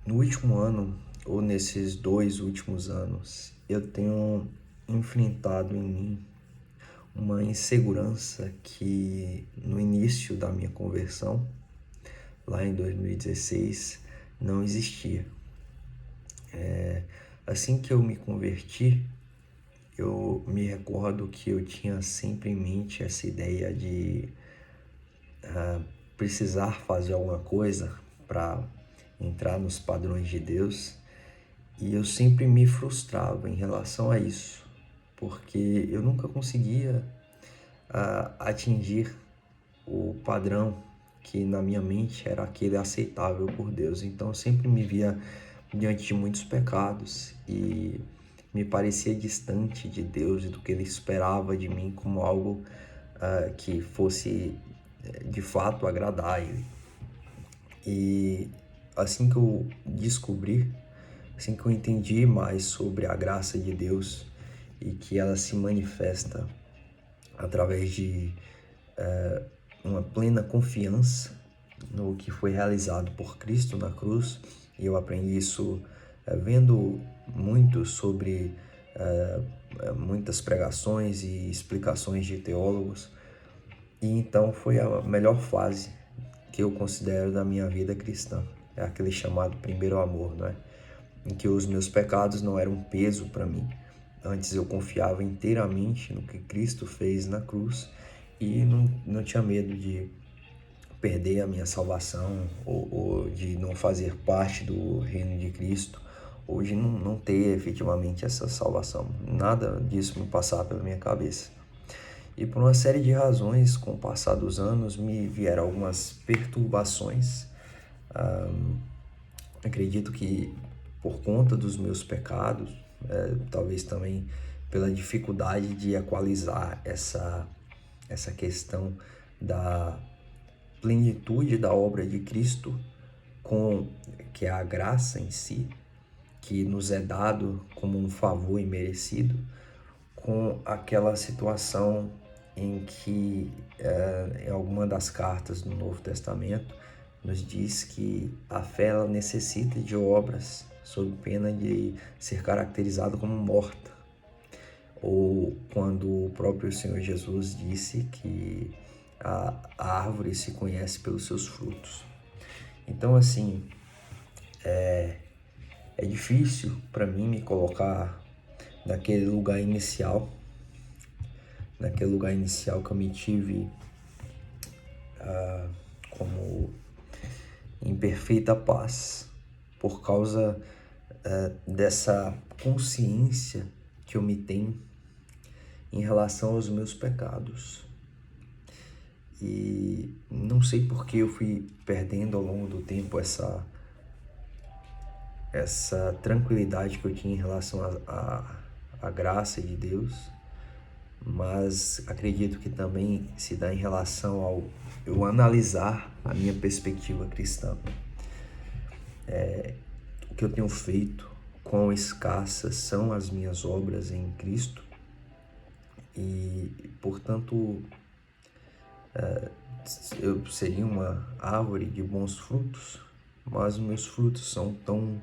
No último ano, ou nesses 2 últimos anos, eu tenho enfrentado em mim uma insegurança que no início da minha conversão, lá em 2016, não existia. Assim que eu me converti, eu me recordo que eu tinha sempre em mente essa ideia de precisar fazer alguma coisa para entrar nos padrões de Deus. E eu sempre me frustrava em relação a isso, porque eu nunca conseguia atingir o padrão que na minha mente era aquele aceitável por Deus. Então eu sempre me via diante de muitos pecados e me parecia distante de Deus e do que Ele esperava de mim como algo que fosse de fato agradar a Ele. E assim que eu descobri, assim que eu entendi mais sobre a graça de Deus e que ela se manifesta através de uma plena confiança no que foi realizado por Cristo na cruz, e eu aprendi isso vendo muito sobre muitas pregações e explicações de teólogos, e então foi a melhor fase que eu considero da minha vida cristã. É aquele chamado primeiro amor, não é? Em que os meus pecados não eram um peso para mim. Antes eu confiava inteiramente no que Cristo fez na cruz e não tinha medo de perder a minha salvação ou de não fazer parte do reino de Cristo ou de não ter efetivamente essa salvação. Nada disso me passava pela minha cabeça. E por uma série de razões, com o passar dos anos, me vieram algumas perturbações. Acredito que por conta dos meus pecados, talvez também pela dificuldade de equalizar essa questão da plenitude da obra de Cristo com que é a graça em si, que nos é dado como um favor imerecido, com aquela situação em que em alguma das cartas do Novo Testamento nos diz que a fé ela necessita de obras sob pena de ser caracterizada como morta. Ou quando o próprio Senhor Jesus disse que a árvore se conhece pelos seus frutos. Então, assim, é difícil para mim me colocar naquele lugar inicial que eu me tive como em perfeita paz, por causa dessa consciência que eu me tenho em relação aos meus pecados. E não sei por que eu fui perdendo ao longo do tempo essa tranquilidade que eu tinha em relação à graça de Deus, mas acredito que também se dá em relação ao eu analisar a minha perspectiva cristã. O que eu tenho feito, quão escassas são as minhas obras em Cristo e, portanto, eu seria uma árvore de bons frutos, mas os meus frutos são tão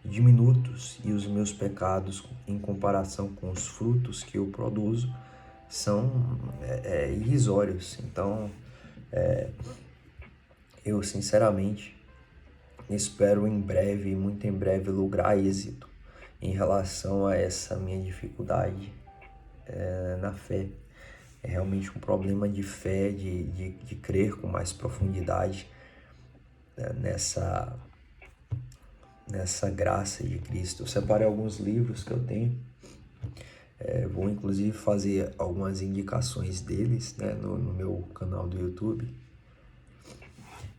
diminutos e os meus pecados, em comparação com os frutos que eu produzo, são irrisórios. Então, eu sinceramente espero em breve, muito em breve, lograr êxito em relação a essa minha dificuldade na fé. É realmente um problema de fé, de crer com mais profundidade nessa graça de Cristo. Eu separei alguns livros que eu tenho. Vou inclusive fazer algumas indicações deles, né, no meu canal do YouTube.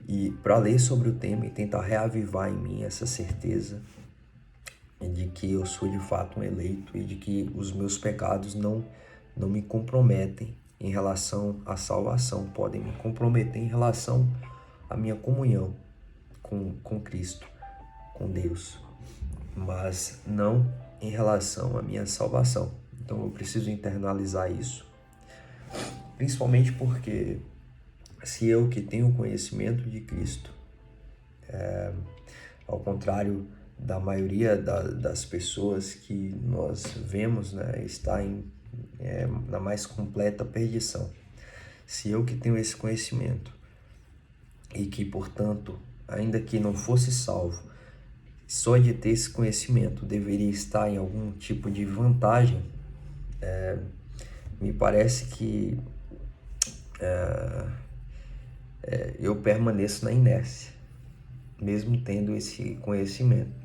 E para ler sobre o tema e tentar reavivar em mim essa certeza de que eu sou de fato um eleito e de que os meus pecados não me comprometem em relação à salvação, podem me comprometer em relação à minha comunhão com Cristo, com Deus, mas não em relação à minha salvação. Então eu preciso internalizar isso, principalmente porque se eu que tenho conhecimento de Cristo ao contrário da maioria das pessoas que nós vemos, né, está na mais completa perdição. Se eu que tenho esse conhecimento e que, portanto, ainda que não fosse salvo, só de ter esse conhecimento deveria estar em algum tipo de vantagem, me parece que eu permaneço na inércia, mesmo tendo esse conhecimento.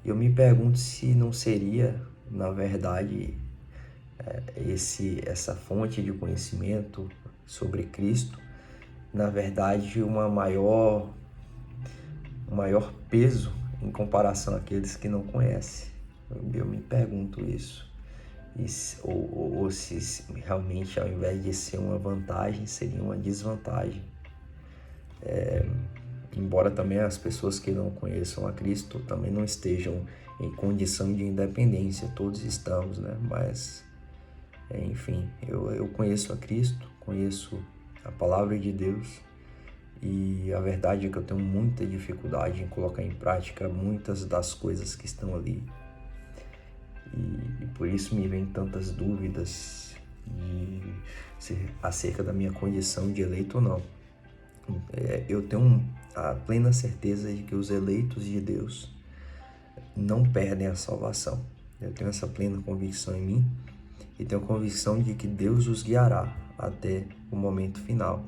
Eu me pergunto se não seria, na verdade, essa fonte de conhecimento sobre Cristo, na verdade, um maior peso em comparação àqueles que não conhecem. Eu me pergunto isso. Ou se realmente, ao invés de ser uma vantagem, seria uma desvantagem. Embora também as pessoas que não conheçam a Cristo também não estejam em condição de independência, todos estamos, né? Mas, enfim, eu conheço a Cristo, conheço a palavra de Deus, e a verdade é que eu tenho muita dificuldade em colocar em prática muitas das coisas que estão ali. E por isso me vem tantas dúvidas acerca da minha condição de eleito ou não. Eu tenho a plena certeza de que os eleitos de Deus não perdem a salvação. Eu tenho essa plena convicção em mim e tenho a convicção de que Deus os guiará até o momento final,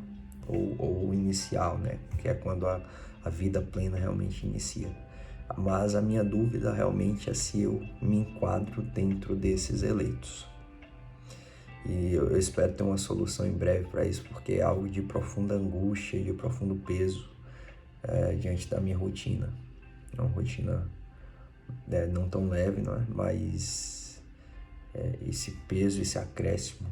ou inicial, né? Que é quando a vida plena realmente inicia. Mas a minha dúvida realmente é se eu me enquadro dentro desses eleitos. E eu espero ter uma solução em breve para isso, porque é algo de profunda angústia, de profundo peso diante da minha rotina. É uma rotina não tão leve, não é? Mas esse peso, esse acréscimo,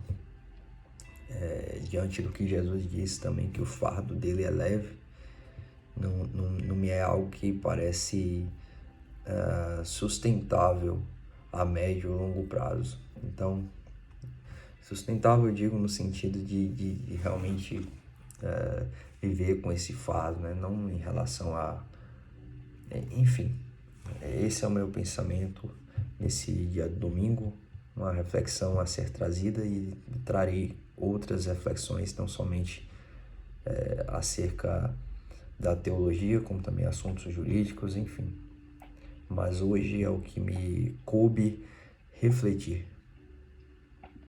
diante do que Jesus disse também, que o fardo dele é leve, não me é algo que parece sustentável a médio ou longo prazo. Então, sustentável eu digo no sentido de realmente viver com esse fardo, né? Não em relação a... enfim, esse é o meu pensamento nesse dia de domingo, uma reflexão a ser trazida, e trarei outras reflexões, não somente acerca da teologia, como também assuntos jurídicos, enfim. Mas hoje é o que me coube refletir.